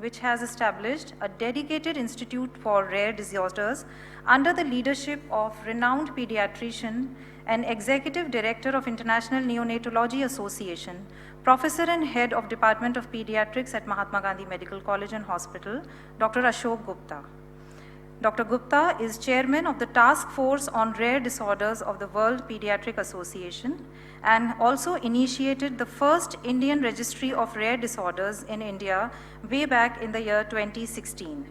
which has established a dedicated institute for rare disorders under the leadership of renowned pediatrician and executive director of International Neonatology Association, professor and head of Department of Pediatrics at Mahatma Gandhi Medical College and Hospital, Dr. Ashok Gupta. Dr. Gupta is chairman of the Task Force on Rare Disorders of the World Pediatric Association and also initiated the first Indian registry of rare disorders in India way back in the year 2016.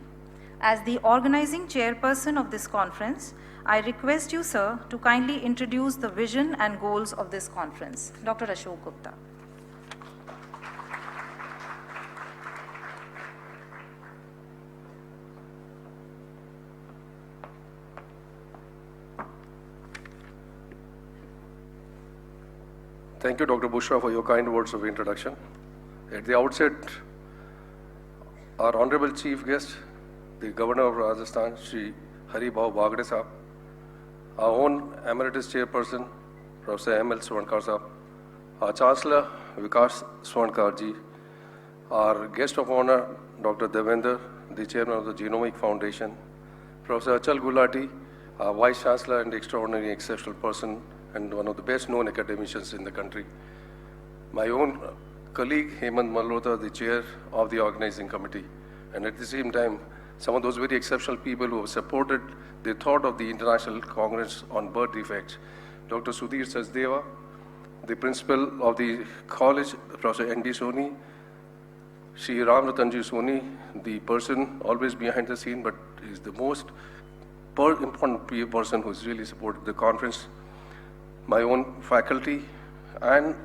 As the organizing chairperson of this conference, I request you, sir, to kindly introduce the vision and goals of this conference. Dr. Ashok Gupta. Thank you, Dr. Bushra, for your kind words of introduction. At the outset, our Honorable Chief Guest, the Governor of Rajasthan, Shri Hari Bhau Bagde Sahab, our own Emeritus Chairperson, Professor M.L. Swarnkar Sahab, our Chancellor, Vikas Swarnkar Ji, our Guest of Honor, Dr. Devendra, the Chairman of the Genomic Foundation, Professor Achal Gulati, our Vice Chancellor and extraordinary exceptional person, and one of the best known academicians in the country. My own colleague, Hemant Malhotra, the chair of the organizing committee. And at the same time, some of those very exceptional people who have supported the thought of the International Congress on Birth Defects. Dr. Sudhir Sachdeva, the principal of the college, Professor N.D. Soni, Shri Ram Ratanji Soni, the person always behind the scene, but is the most important person who's really supported the conference. My own faculty, and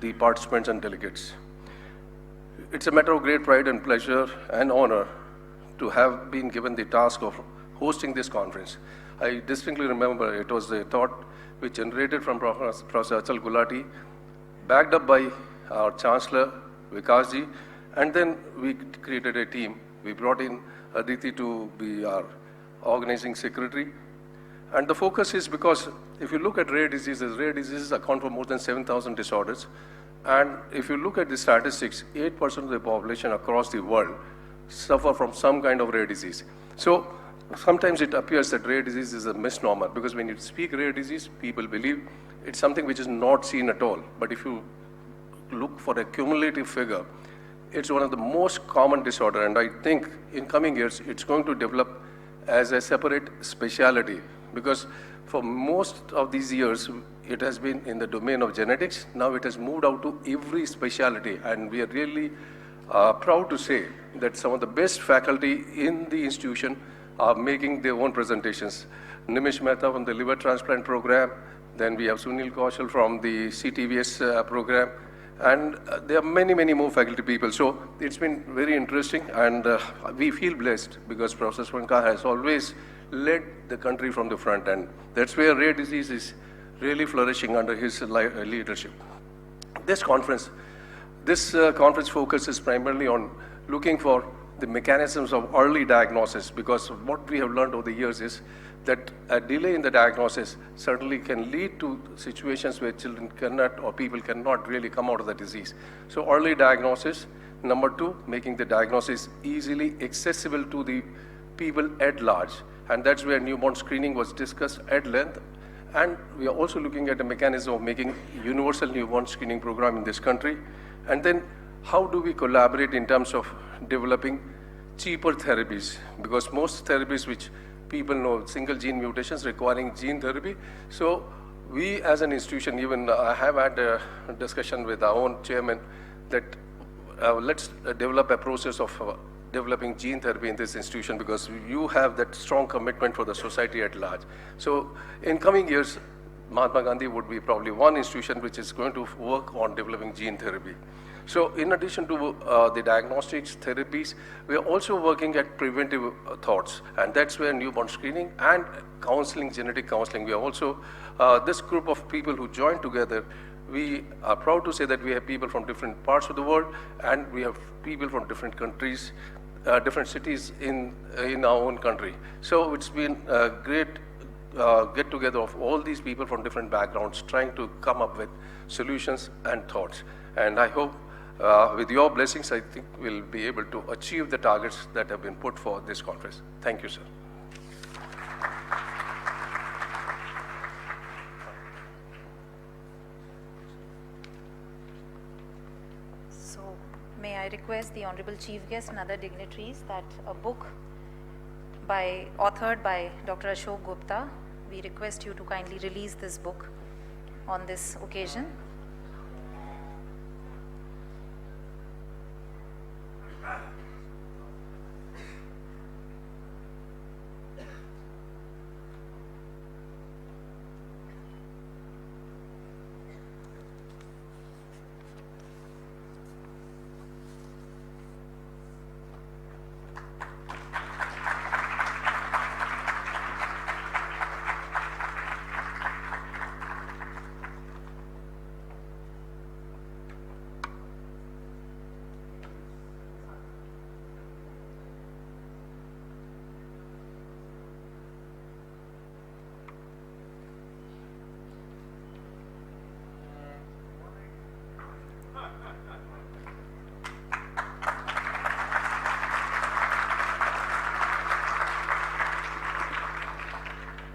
the participants and delegates. It's a matter of great pride and pleasure and honor to have been given the task of hosting this conference. I distinctly remember it was a thought which generated from Professor Achal Gulati, backed up by our Chancellor, Vikas Ji, and then we created a team. We brought in Aditi to be our organizing secretary. And the focus is because if you look at rare diseases account for more than 7,000 disorders. And if you look at the statistics, 8% of the population across the world suffer from some kind of rare disease. So sometimes it appears that rare disease is a misnomer because when you speak rare disease, people believe it's something which is not seen at all. But if you look for a cumulative figure, it's one of the most common disorder. And I think in coming years, it's going to develop as a separate specialty. Because for most of these years, it has been in the domain of genetics. Now it has moved out to every specialty. And we are really proud to say that some of the best faculty in the institution are making their own presentations. Nimish Mehta from the liver transplant program. Then we have Sunil Kaushal from the CTVS program. And there are many, many more faculty people. So it's been very interesting. And we feel blessed because Professor Swarnkar has always led the country from the front, and that's where rare disease is really flourishing under his leadership. This conference focuses primarily on looking for the mechanisms of early diagnosis, because what we have learned over the years is that a delay in the diagnosis certainly can lead to situations where children cannot or people cannot really come out of the disease. So early diagnosis. Number two, making the diagnosis easily accessible to the people at large. And that's where newborn screening was discussed at length. And we are also looking at a mechanism of making universal newborn screening program in this country. And then how do we collaborate in terms of developing cheaper therapies? Because most therapies which people know, single gene mutations requiring gene therapy. So we as an institution, even I have had a discussion with our own chairman that let's develop a process of developing gene therapy in this institution because you have that strong commitment for the society at large. So in coming years, Mahatma Gandhi would be probably one institution which is going to work on developing gene therapy. So in addition to the diagnostics therapies, we are also working at preventive thoughts. And that's where newborn screening and counseling, genetic counseling, we are also, this group of people who join together, we are proud to say that we have people from different parts of the world and we have people from different countries, different cities in our own country. So it's been a great get together of all these people from different backgrounds trying to come up with solutions and thoughts. And I hope With your blessings, I think we'll be able to achieve the targets that have been put for this conference. Thank you, sir. So, may I request the Honorable Chief Guest and other dignitaries that a book authored by Dr. Ashok Gupta, we request you to kindly release this book on this occasion.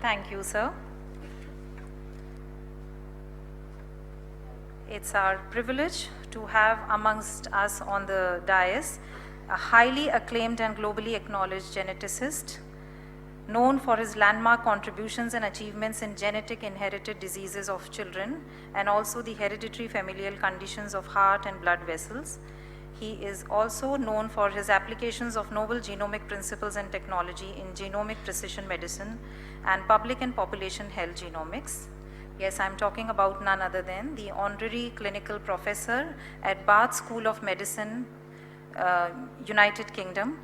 Thank you, sir. It's our privilege to have amongst us on the dais a highly acclaimed and globally acknowledged geneticist, known for his landmark contributions and achievements in genetic inherited diseases of children and also the hereditary familial conditions of heart and blood vessels. He is also known for his applications of novel genomic principles and technology in genomic precision medicine and public and population health genomics. Yes, I'm talking about none other than the Honorary Clinical Professor at Bath School of Medicine, United Kingdom,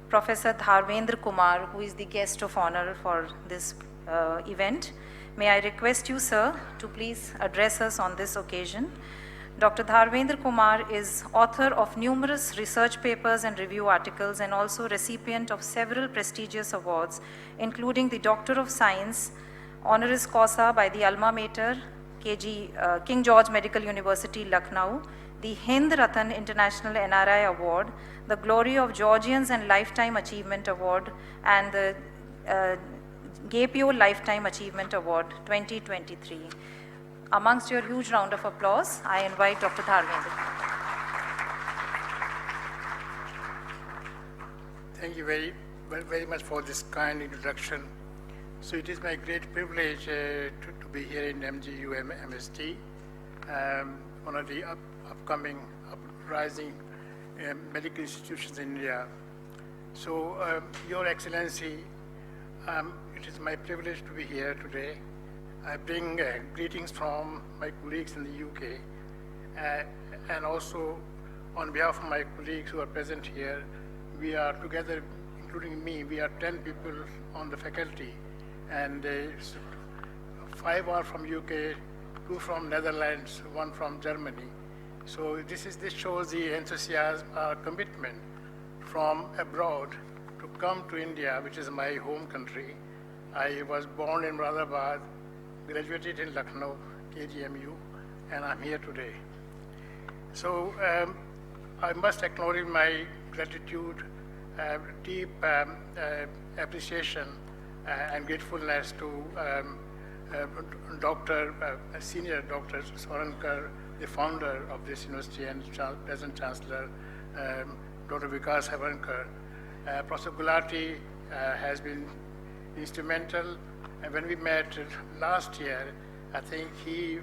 Professor Dharmendra Kumar, who is the guest of honor for this event. May I request you, sir, to please address us on this occasion. Dr. Dharmendra Kumar is author of numerous research papers and review articles and also recipient of several prestigious awards, including the Doctor of Science, honoris causa by the alma mater, King George Medical University, Lucknow, the Hind Ratan International NRI Award, the Glory of Georgians and Lifetime Achievement Award, and the GAPIO Lifetime Achievement Award 2023. Amongst your huge round of applause, I invite Dr. Dharmendra. Thank you very much for this kind introduction. So it is my great privilege to be here in MGU MST, one of the upcoming, uprising medical institutions in India. So, Your Excellency, it is my privilege to be here today. I bring greetings from my colleagues in the UK, and also on behalf of my colleagues who are present here, we are together, including me, we are 10 people on the faculty, and 5 are from UK, 2 from Netherlands, 1 from Germany. So this shows the enthusiasm, commitment from abroad to come to India, which is my home country. I was born in Moradabad, graduated in Lucknow, KGMU, and I'm here today. So I must acknowledge my gratitude, deep appreciation and gratefulness to Senior Dr. Swarunkar, the founder of this university and present Chancellor, Dr. Vikas Swarunkar. Professor Gulati has been instrumental, and when we met last year, I think he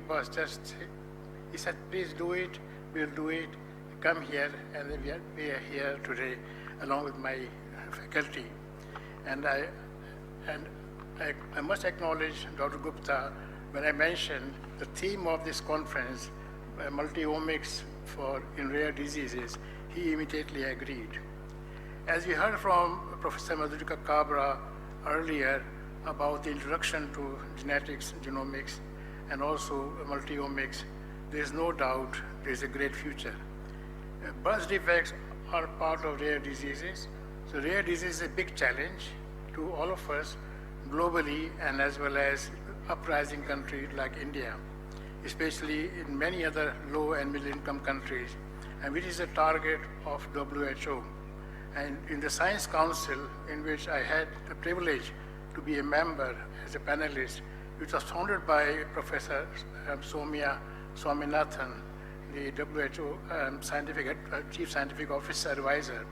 said, please do it, we'll do it, come here, and then we are here today along with my faculty. And I must acknowledge Dr. Gupta when I mentioned the theme of this conference, multi-omics in rare diseases. He immediately agreed. As we heard from Professor Madhurika Kabra earlier about the introduction to genetics, genomics, and also multi-omics, there is no doubt there is a great future. Birth defects are part of rare diseases. So rare disease is a big challenge to all of us globally and as well as uprising countries like India. especially in many other low and middle income countries, and which is a target of WHO. And in the Science Council, in which I had the privilege to be a member as a panelist, which was founded by Professor Soumya Swaminathan, the WHO Chief Scientific Officer Advisor.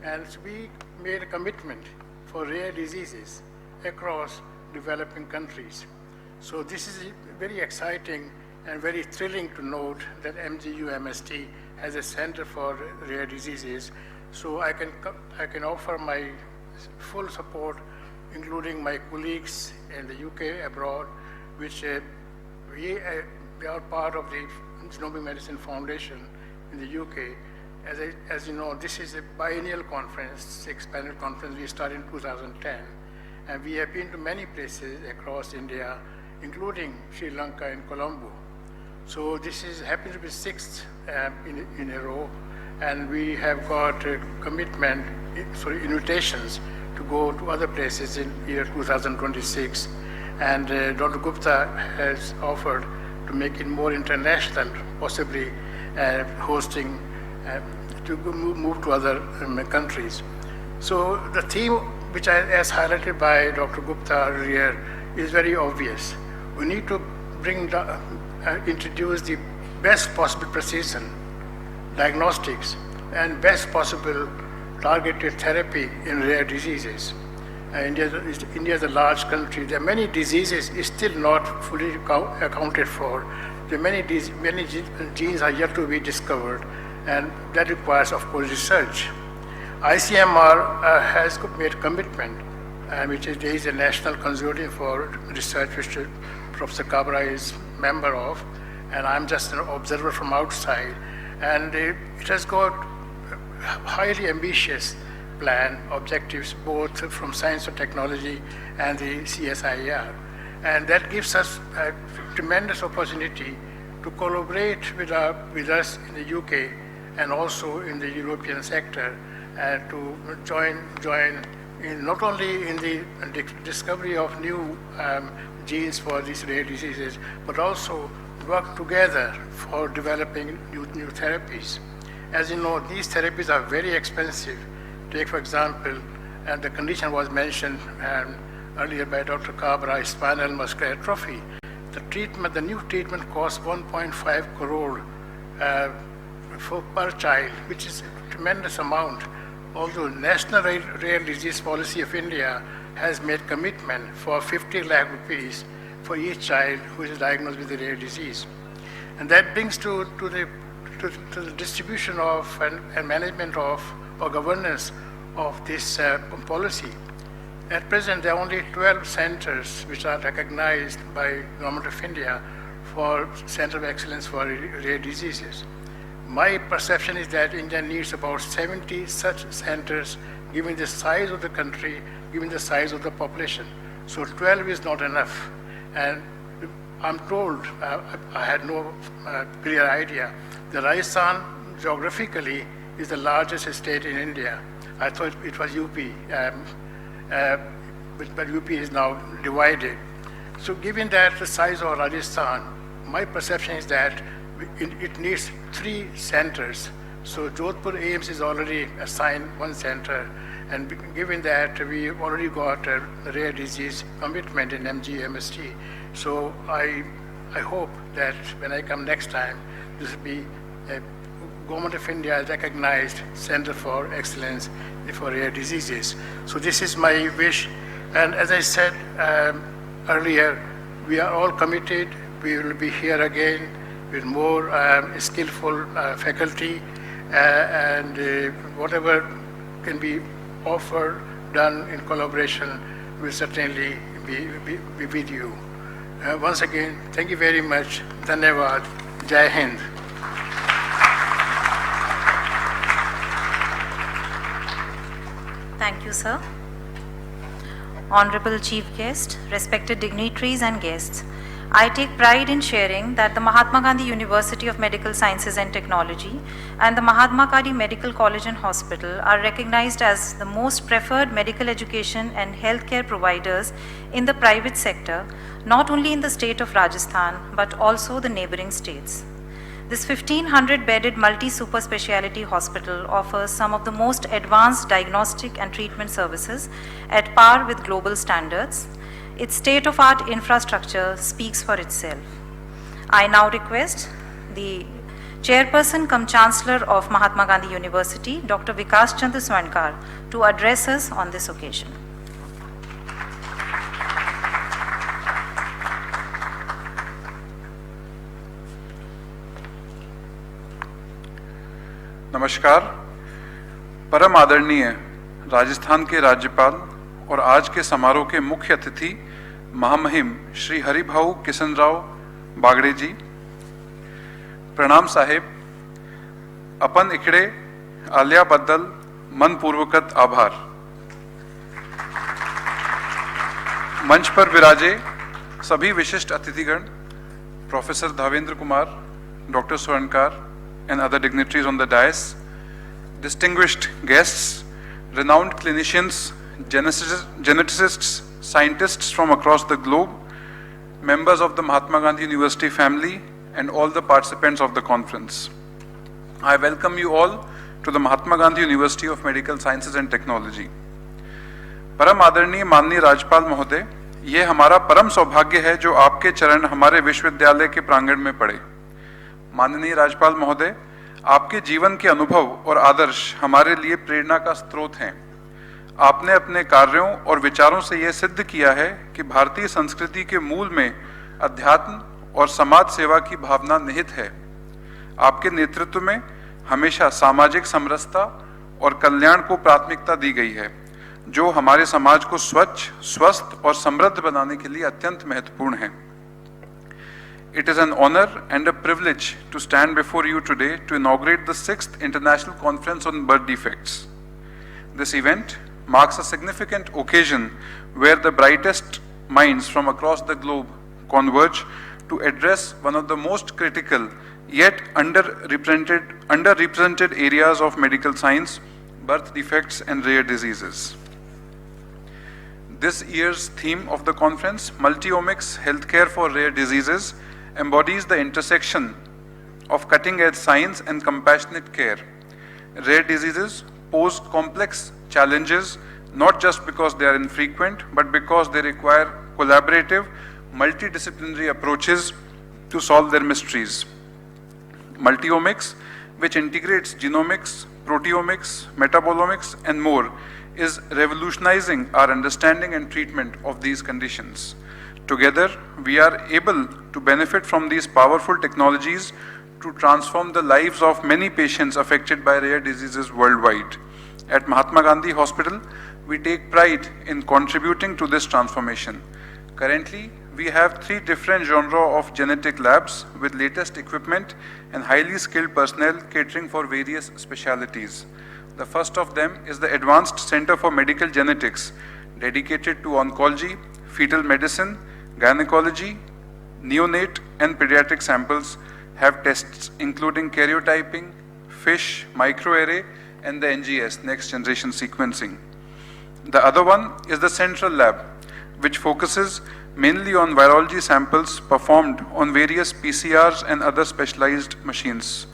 And we made a commitment for rare diseases across developing countries. So this is very exciting and very thrilling to note that MGU-MST has a Center for Rare Diseases. So I can offer my full support, including my colleagues in the UK, abroad, which we are part of the Genomic Medicine Foundation in the UK. As you know, this is a biennial conference, 6-panel conference. We started in 2010, and we have been to many places across India, including Sri Lanka and Colombo. So this is happens to be 6th in a row, and we have got a commitment, invitations to go to other places in year 2026. And Dr. Gupta has offered to make it more international, possibly hosting to move to other countries. So the theme, which as highlighted by Dr. Gupta earlier, is very obvious. We need to introduce the best possible precision diagnostics and best possible targeted therapy in rare diseases. India is a large country. There are many diseases still not fully accounted for. There are many genes are yet to be discovered, and that requires, of course, research. ICMR has made a commitment, there is a national consortium for research, which Professor Kabra is member of, and I'm just an observer from outside. And it has got highly ambitious plan, objectives, both from science and technology and the CSIR. And that gives us a tremendous opportunity to collaborate with us in the UK and also in the European sector, to join in not only in the discovery of new genes for these rare diseases, but also work together for developing new therapies. As you know, these therapies are very expensive. Take, for example, and the condition was mentioned earlier by Dr. Kabra, spinal muscular atrophy. The new treatment costs 1.5 crore per child, which is a tremendous amount. Although National Rare Disease Policy of India has made commitment for 50 lakh rupees for each child who is diagnosed with a rare disease. And that brings to the distribution of and management of or governance of this policy. At present, there are only 12 centers which are recognized by Government of India for Center of Excellence for Rare Diseases. My perception is that India needs about 70 such centers, given the size of the country, given the size of the population. So 12 is not enough. And I'm told, I had no clear idea, that Rajasthan geographically is the largest state in India. I thought it was UP, but UP is now divided. So given that the size of Rajasthan, my perception is that it needs 3 centers. So Jodhpur AIIMS is already assigned 1 center, and given that we already got a rare disease commitment in MGU-MST, so I hope that when I come next time, this will be a Government of India recognized Center for Excellence for Rare Diseases. So this is my wish, and as I said earlier, we are all committed. We will be here again with more skillful faculty, and whatever can be offered, done in collaboration, will certainly be with you. Once again, thank you very much. Dhanyavad. Jai Hind. Thank you, sir. Honorable Chief Guest, respected dignitaries and guests, I take pride in sharing that the Mahatma Gandhi University of Medical Sciences and Technology and the Mahatma Gandhi Medical College and Hospital are recognized as the most preferred medical education and healthcare providers in the private sector, not only in the state of Rajasthan, but also the neighboring states. This 1,500-bedded multi-super speciality hospital offers some of the most advanced diagnostic and treatment services at par with global standards. Its state-of-art infrastructure speaks for itself. I now request the Chairperson cum Chancellor of Mahatma Gandhi University, Dr. Vikas Chandra Swarnkar, to address us on this occasion. नमस्कार। परम आदरणीय राजस्थान के राज्यपाल और आज के समारोह के मुख्य अतिथि महामहिम श्री हरिभाऊ किशनराव बागड़े जी, प्रणाम साहेब। अपन इकडे आल्याबद्दल मनपूर्वक आभार। मंच पर विराजे सभी विशिष्ट अतिथिगण, professor Dhavendra Kumar, doctor Swarnkar and other dignitaries on the dais, distinguished guests, renowned clinicians, geneticists, scientists from across the globe, members of the Mahatma Gandhi University family, and all the participants of the conference. I welcome you all to the Mahatma Gandhi University of Medical Sciences and Technology. परम आदरणीय माननीय राज्यपाल महोदय, ये हमारा परम सौभाग्य है जो आपके चरण हमारे विश्वविद्यालय के प्रांगण में पड़े। माननीय राज्यपाल महोदय, आपके जीवन के अनुभव और आदर्श हमारे लिए प्रेरणा का स्रोत हैं। आपने अपने कार्यों और विचारों से यह सिद्ध किया है कि भारतीय संस्कृति के मूल में अध्यात्म और समाज सेवा की भावना निहित है। आपके नेतृत्व में हमेशा सामाजिक समरसता और कल्याण को प्राथमिकता दी गई है, जो हमारे समाज को स्वच्छ, स्वस्थ और समृद्ध बनाने के लिए अत्यंत महत्वपूर्ण है। It is an honor and a privilege to stand before you today to inaugurate the 6th International Conference on Birth Defects. This event marks a significant occasion where the brightest minds from across the globe converge to address one of the most critical yet underrepresented areas of medical science, birth defects and rare diseases. This year's theme of the conference, Multiomics Healthcare for Rare Diseases, embodies the intersection of cutting-edge science and compassionate care. Rare diseases pose complex challenges not just because they are infrequent, but because they require collaborative, multidisciplinary approaches to solve their mysteries. Multiomics, which integrates genomics, proteomics, metabolomics, and more, is revolutionizing our understanding and treatment of these conditions. Together, we are able to benefit from these powerful technologies to transform the lives of many patients affected by rare diseases worldwide. At Mahatma Gandhi Hospital, we take pride in contributing to this transformation. Currently, we have 3 different genres of genetic labs with latest equipment and highly skilled personnel catering for various specialties. The first of them is the Advanced Center for Medical Genetics, dedicated to oncology, fetal medicine, gynecology, neonate and pediatric samples have tests including karyotyping, FISH, microarray, and the NGS, next generation sequencing. The other one is the Central Lab, which focuses mainly on virology samples performed on various PCRs and other specialized machines.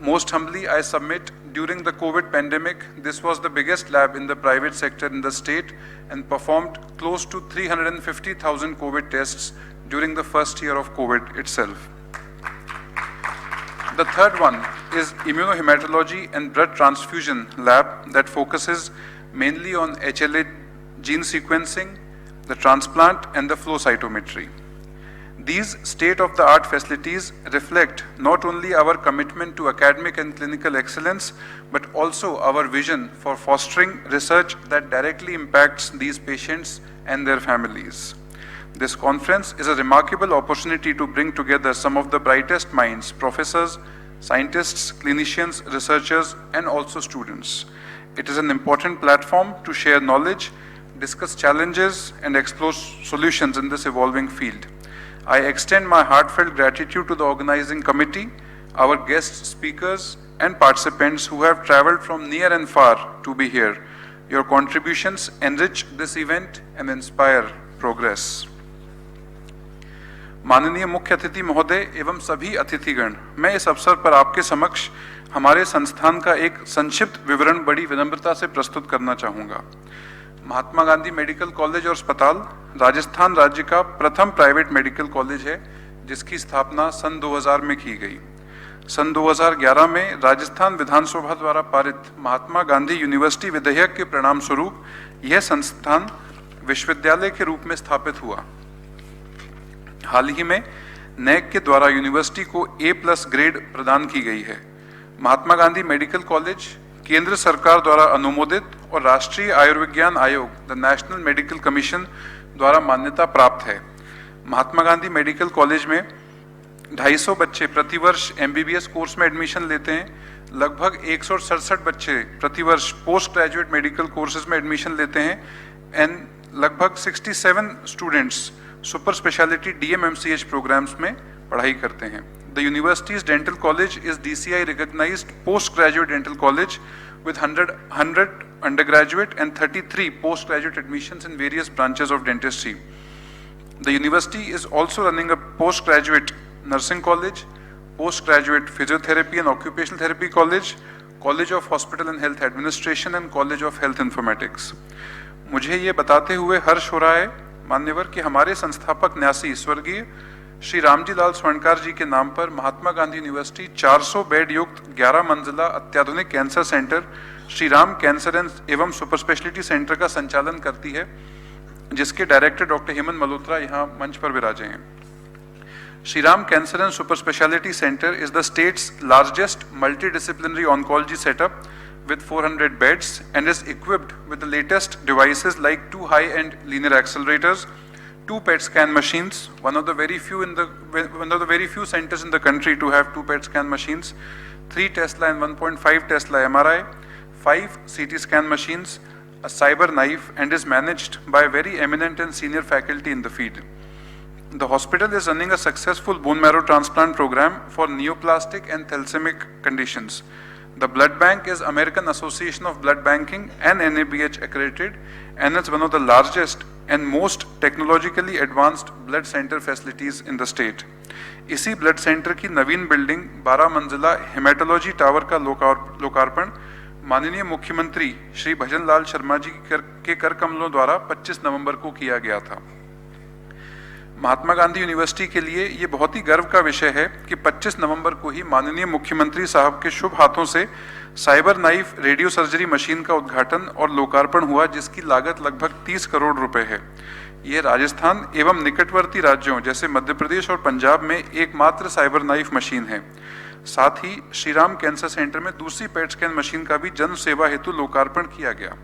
Most humbly, I submit, during the COVID pandemic, this was the biggest lab in the private sector in the state and performed close to 350,000 COVID tests during the first year of COVID itself. The third one is Immunohematology and Blood Transfusion Lab that focuses mainly on HLA gene sequencing, the transplant, and the flow cytometry. These state-of-the-art facilities reflect not only our commitment to academic and clinical excellence, but also our vision for fostering research that directly impacts these patients and their families. This conference is a remarkable opportunity to bring together some of the brightest minds, professors, scientists, clinicians, researchers, and also students. It is an important platform to share knowledge, discuss challenges, and explore solutions in this evolving field. I extend my heartfelt gratitude to the organizing committee, our guest speakers and participants who have traveled from near and far to be here. Your contributions enrich this event and inspire progress. माननीय मुख्य अतिथि महोदय एवं सभी अतिथिगण, मैं इस अवसर पर आपके समक्ष हमारे संस्थान का एक संक्षिप्त विवरण बड़ी विनम्रता से प्रस्तुत करना चाहूँगा। महात्मा गांधी मेडिकल कॉलेज और अस्पताल राजस्थान राज्य का प्रथम प्राइवेट मेडिकल कॉलेज है, जिसकी स्थापना सन 2000 में की गई। सन 2011 में राजस्थान विधानसभा द्वारा पारित महात्मा गांधी यूनिवर्सिटी विधेयक के परिणाम स्वरूप यह संस्थान विश्वविद्यालय के रूप में स्थापित हुआ। हाल ही में नैक के द्वारा यूनिवर्सिटी को A+ ग्रेड प्रदान की गई है। महात्मा गांधी मेडिकल कॉलेज केंद्र सरकार द्वारा अनुमोदित और राष्ट्रीय आयुर्विज्ञान आयोग द नेशनल मेडिकल कमीशन द्वारा मान्यता प्राप्त है। महात्मा गांधी मेडिकल कॉलेज में 250 बच्चे प्रतिवर्ष MBBS कोर्स में एडमिशन लेते हैं। लगभग 167 बच्चे प्रतिवर्ष पोस्ट ग्रेजुएट मेडिकल कोर्सेज में एडमिशन लेते हैं एंड लगभग 67 students super specialty DMMCH programmes में पढ़ाई करते हैं। The university's dental college is DCI recognized postgraduate dental college with 100 undergraduate and 33 postgraduate admissions in various branches of dentistry. The university is also running a postgraduate nursing college, postgraduate physiotherapy and occupational therapy college, College of Hospital and Health Administration and College of Health Informatics. मुझे ये बताते हुए हर्ष हो रहा है मान्यवर कि हमारे संस्थापक न्यासी स्वर्गीय श्री रामजी लाल स्वर्णकार जी के नाम पर महात्मा गांधी यूनिवर्सिटी 400 बेड युक्त 11 मंजिला अत्याधुनिक cancer centre Shri Ram cancer एवं सुपर स्पेशलिटी सेंटर का संचालन करती है, जिसके डायरेक्टर डॉक्टर हेमंत मल्होत्रा यहाँ मंच पर विराजे हैं। Shri Ram cancer and super speciality centre is the states largest multidisciplinary oncology setup with 400 beds and is equipped with the latest devices like 2 high-end linear accelerators, 2 PET scan machines, one of the very few centers in the country to have 2 PET scan machines, 3 Tesla and 1.5 Tesla MRI, 5 CT scan machines, a cyber knife, and is managed by very eminent and senior faculty in the field. The hospital is running a successful bone marrow transplant program for neoplastic and thalassaemic conditions. The blood bank is American Association of Blood Banking and NABH accredited and is one of the largest and most technologically advanced blood center facilities in the state. इसी blood centre की नवीन building 12 मंजिला haematology tower का लोकार्पण माननीय मुख्यमंत्री श्री भजन लाल शर्मा जी के कर कमलों द्वारा 25 नवंबर को किया गया था। महात्मा गांधी यूनिवर्सिटी के लिए ये बहुत ही गर्व का विषय है कि 25 नवंबर को ही माननीय मुख्यमंत्री साहब के शुभ हाथों से cyber knife radio surgery machine का उद्घाटन और लोकार्पण हुआ, जिसकी लागत लगभग 30 करोड़ रुपए है। ये राजस्थान एवं निकटवर्ती राज्यों जैसे मध्य प्रदेश और पंजाब में एकमात्र साइबर नाइफ मशीन है। साथ ही श्री राम कैंसर सेंटर में दूसरी पेट स्कैन मशीन का भी जन सेवा हेतु लोकार्पण किया गया।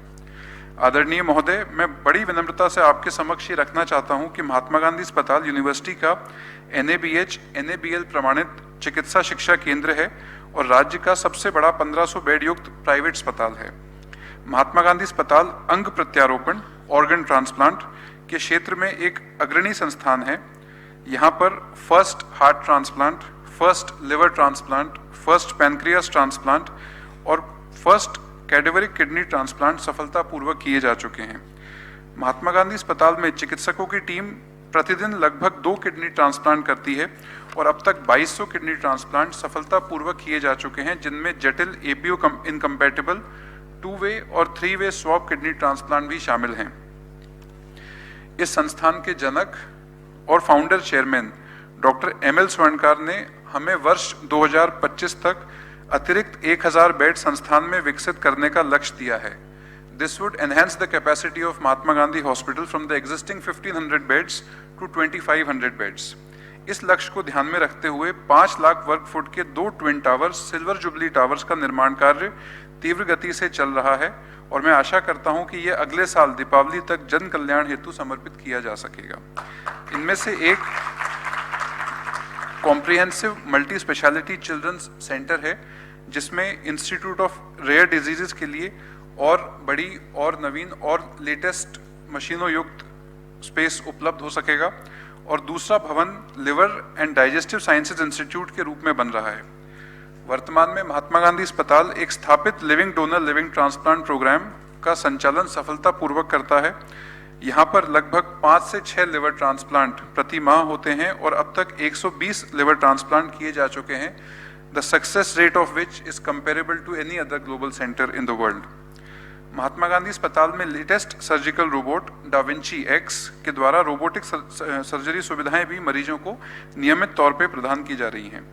आदरणीय महोदय, मैं बड़ी विनम्रता से आपके समक्ष ये रखना चाहता हूं कि महात्मा गांधी अस्पताल यूनिवर्सिटी का NABH NABL प्रमाणित चिकित्सा शिक्षा केंद्र है और राज्य का सबसे बड़ा 1500 बेड युक्त प्राइवेट अस्पताल है। महात्मा गांधी अस्पताल अंग प्रत्यारोपण ऑर्गन ट्रांसप्लांट के क्षेत्र में एक अग्रणी संस्थान है। यहाँ पर first heart transplant, first liver transplant, first pancreas transplant और फर्स्ट कैडेवरिक किडनी ट्रांसप्लांट सफलतापूर्वक किए जा चुके हैं। महात्मा गांधी अस्पताल में चिकित्सकों की टीम प्रतिदिन लगभग 2 किडनी ट्रांसप्लांट करती है और अब तक 2200 किडनी ट्रांसप्लांट सफलतापूर्वक किए जा चुके हैं, जिनमें जटिल APO इनकम्पैटिबल 2-वे और 3-वे स्वैप किडनी ट्रांसप्लांट भी शामिल हैं। इस संस्थान के जनक और फाउंडर चेयरमैन डॉक्टर ML स्वर्णकार ने हमें वर्ष 2025 तक अतिरिक्त 1000 बेड संस्थान में विकसित करने का लक्ष्य दिया है। This would enhance the capacity of Mahatma Gandhi Hospital from the existing 1500 beds to 2500 beds. इस लक्ष्य को ध्यान में रखते हुए 5 लाख वर्ग फुट के 2 twin towers silver jubilee towers का निर्माण कार्य तीव्र गति से चल रहा है और मैं आशा करता हूं कि यह अगले साल दीपावली तक जन कल्याण हेतु समर्पित किया जा सकेगा। इनमें से एक comprehensive multi specialty children's centre है, जिसमें इंस्टीट्यूट ऑफ रेयर डिजीजेस के लिए और बड़ी और नवीन और लेटेस्ट मशीनों युक्त स्पेस उपलब्ध हो सकेगा और दूसरा भवन liver and digestive sciences institute के रूप में बन रहा है। वर्तमान में महात्मा गांधी अस्पताल एक स्थापित living donor living transplant programme का संचालन सफलतापूर्वक करता है। यहाँ पर लगभग 5 से 6 लिवर ट्रांसप्लांट प्रति माह होते हैं और अब तक 120 लिवर ट्रांसप्लांट किए जा चुके हैं, the success rate of which is comparable to any other global centre in the world. Mahatma Gandhi अस्पताल में latest surgical robot da Vinci X के द्वारा रोबोटिक सर्जरी सुविधाएं भी मरीजों को नियमित तौर पर प्रदान की जा रही हैं।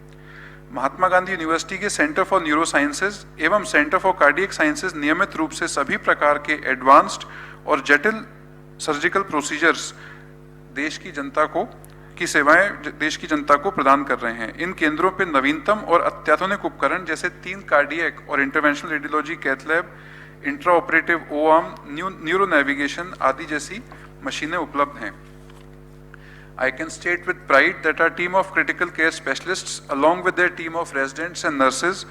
महात्मा गांधी यूनिवर्सिटी के सेंटर फॉर न्यूरो साइंसेज एवं सेंटर फॉर कार्डियक साइंसेज नियमित रूप से सभी प्रकार के एडवांस्ड और जटिल सर्जिकल प्रोसीजर्स देश की जनता को प्रदान कर रहे हैं। इन केंद्रों पर नवीनतम और अत्याधुनिक उपकरण जैसे 3 कार्डियक और interventional radiology cath lab, intra operative O arm, neuro navigation आदि जैसी मशीनें उपलब्ध हैं। I can state with pride that our team of critical care specialists, along with their team of residents and nurses,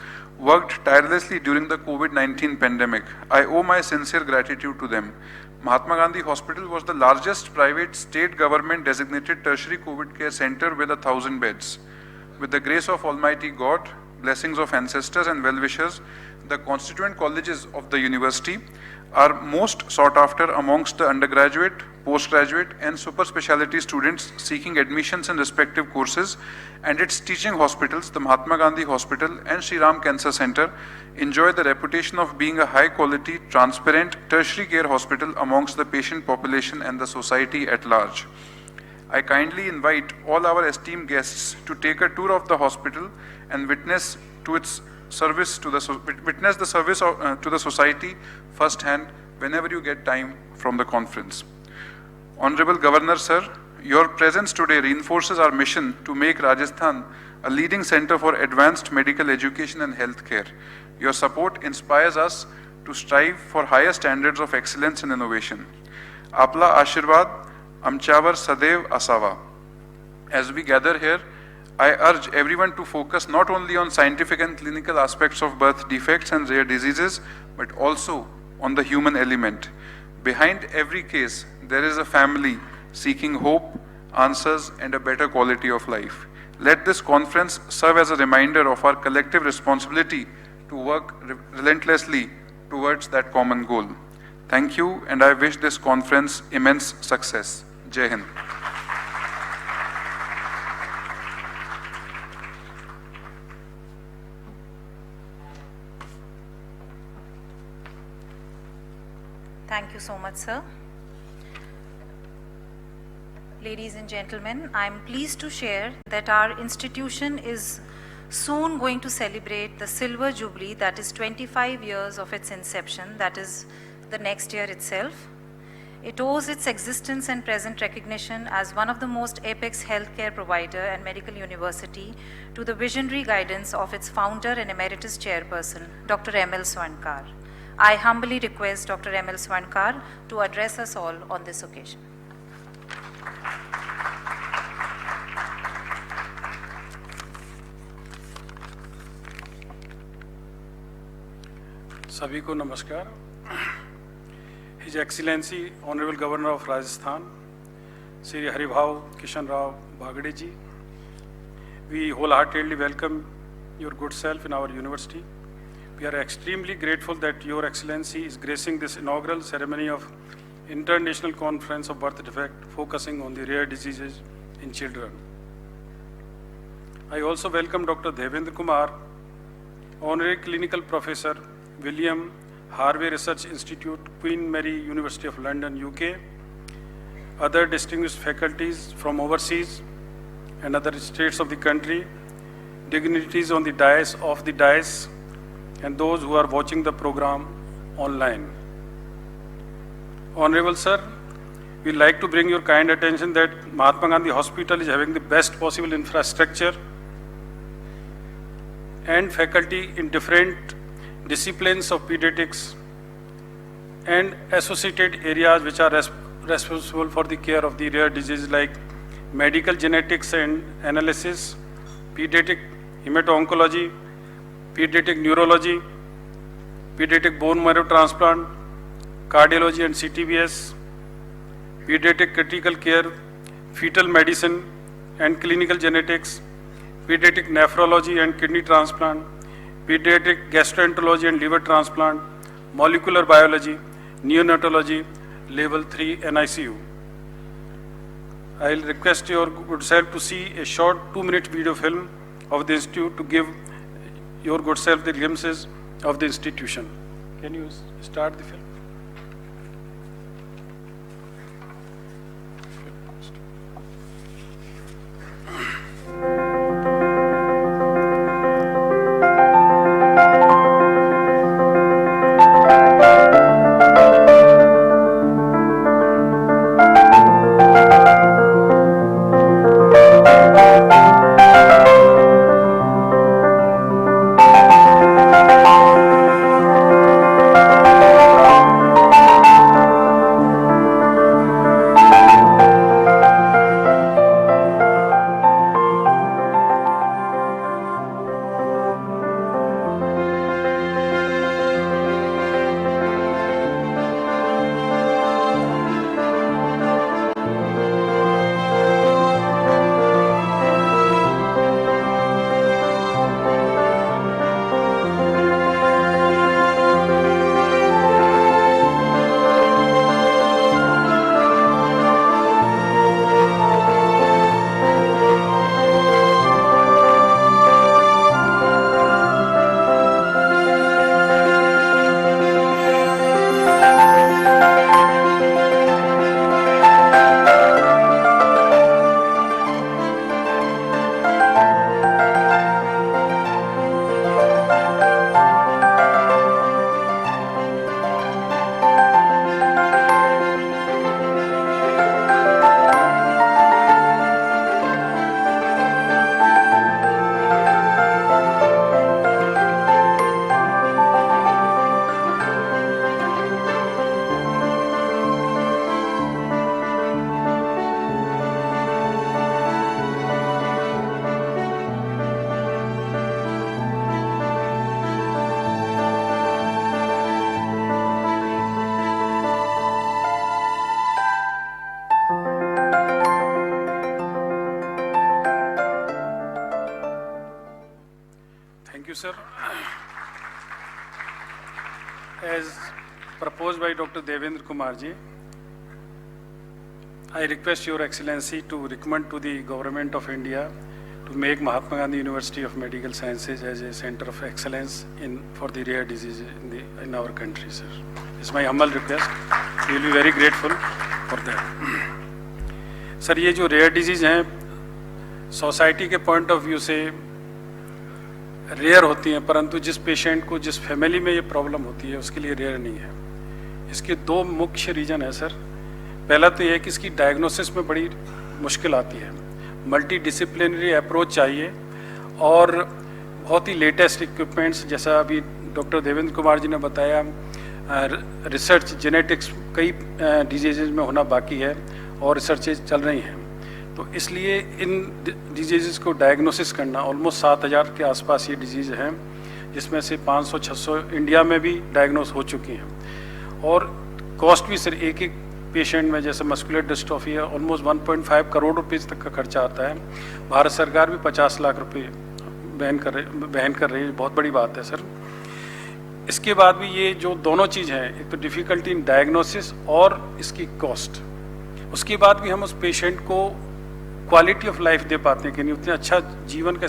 worked tirelessly during the COVID-19 pandemic. I owe my sincere gratitude to them. Mahatma Gandhi Hospital was the largest private state government designated tertiary COVID care center with 1,000 beds. With the grace of Almighty God, blessings of ancestors and well-wishers, the constituent colleges of the university are most sought after amongst the undergraduate, postgraduate and super specialty students seeking admissions in respective courses, and its teaching hospitals, the Mahatma Gandhi Hospital and Shri Ram Cancer Center, enjoy the reputation of being a high quality, transparent tertiary care hospital amongst the patient population and the society at large. I kindly invite all our esteemed guests to take a tour of the hospital and witness the service to the society firsthand whenever you get time from the conference. Honorable Governor Sir, your presence today reinforces our mission to make Rajasthan a leading center for advanced medical education and healthcare. Your support inspires us to strive for higher standards of excellence and innovation. Apla Ashirwad Amchavar Sadev Asava. As we gather here, I urge everyone to focus not only on scientific and clinical aspects of birth defects and rare diseases, but also on the human element. Behind every case, there is a family seeking hope, answers, and a better quality of life. Let this conference serve as a reminder of our collective responsibility to work relentlessly towards that common goal. Thank you, and I wish this conference immense success. Jai Hind. Thank you so much, sir. Ladies and gentlemen, I am pleased to share that our institution is soon going to celebrate the Silver Jubilee, that is 25 years of its inception, that is the next year itself. It owes its existence and present recognition as one of the most apex healthcare provider and medical university to the visionary guidance of its founder and emeritus chairperson, Dr. M.L. Swankar. I humbly request Dr. M.L. Swankar to address us all on this occasion. सभी को नमस्कार. His Excellency Honorable Governor of Rajasthan, Shri Haribhau Kishan Rao Bagade ji, we wholeheartedly welcome your good self in our university. We are extremely grateful that Your Excellency is gracing this inaugural ceremony of International Conference of Birth Defect focusing on the rare diseases in children. I also welcome Dr. Devendra Kumar, Honorary Clinical Professor, William Harvey Research Institute, Queen Mary University of London, UK, other distinguished faculties from overseas and other states of the country, dignitaries on the dais, and those who are watching the program online. Honorable Sir, we'd like to bring your kind attention that Mahatma Gandhi Hospital is having the best possible infrastructure and faculty in different disciplines of pediatrics and associated areas which are responsible for the care of the rare diseases like medical genetics and analysis, pediatric hemato-oncology, pediatric neurology, pediatric bone marrow transplant, cardiology and CTBS, pediatric critical care, fetal medicine and clinical genetics, pediatric nephrology and kidney transplant, pediatric gastroenterology and liver transplant, molecular biology, neonatology, level 3 NICU. I'll request your good self to see a short 2-minute video film of the institute to give your good self the glimpses of the institution. Can you start the film? Thank you, sir. As proposed by Dr. Devendra Kumar ji, I request Your Excellency to recommend to the Government of India to make Mahatma Gandhi University of Medical Sciences as a center of excellence for the rare diseases in our country, sir. It's my humble request. We will be very grateful for that. Sir, ये जो rare disease हैं, society के point of view से rare होती हैं, परंतु जिस patient को, जिस फैमिली में ये प्रॉब्लम होती है, उसके लिए रेयर नहीं है। इसके दो मुख्य रीजन है सर। पहला तो ये है कि इसकी डायग्नोसिस में बड़ी मुश्किल आती है, मल्टी डिसिप्लिनरी अप्रोच चाहिए और बहुत ही लेटेस्ट इक्विपमेंट्स, जैसा अभी डॉक्टर देवेंद्र कुमार जी ने बताया, रिसर्च जेनेटिक्स कई डिजीज़ में होना बाकी है और रिसर्चेज चल रही हैं। तो इसलिए इन डिजीज़ को डायग्नोसिस करना, ऑलमोस्ट 7,000 के आसपास ये डिजीज़ हैं, जिसमें से 500-600 इंडिया में भी डायग्नोस हो चुकी हैं। और कॉस्ट भी सर एक एक पेशेंट में, जैसे मस्कुलर डिस्ट्रॉफी है, ऑलमोस्ट 1.5 करोड़ रुपीज़ तक का खर्चा आता है। भारत सरकार भी 50 लाख रुपये वहन कर रही है, बहुत बड़ी बात है सर। इसके बाद भी ये जो दोनों चीज़ हैं, एक तो डिफ़िकल्टी इन डायग्नोसिस और इसकी कॉस्ट, उसके बाद भी हम उस पेशेंट को क्वालिटी ऑफ लाइफ दे पाते हैं कि नहीं, उतना अच्छा जीवन का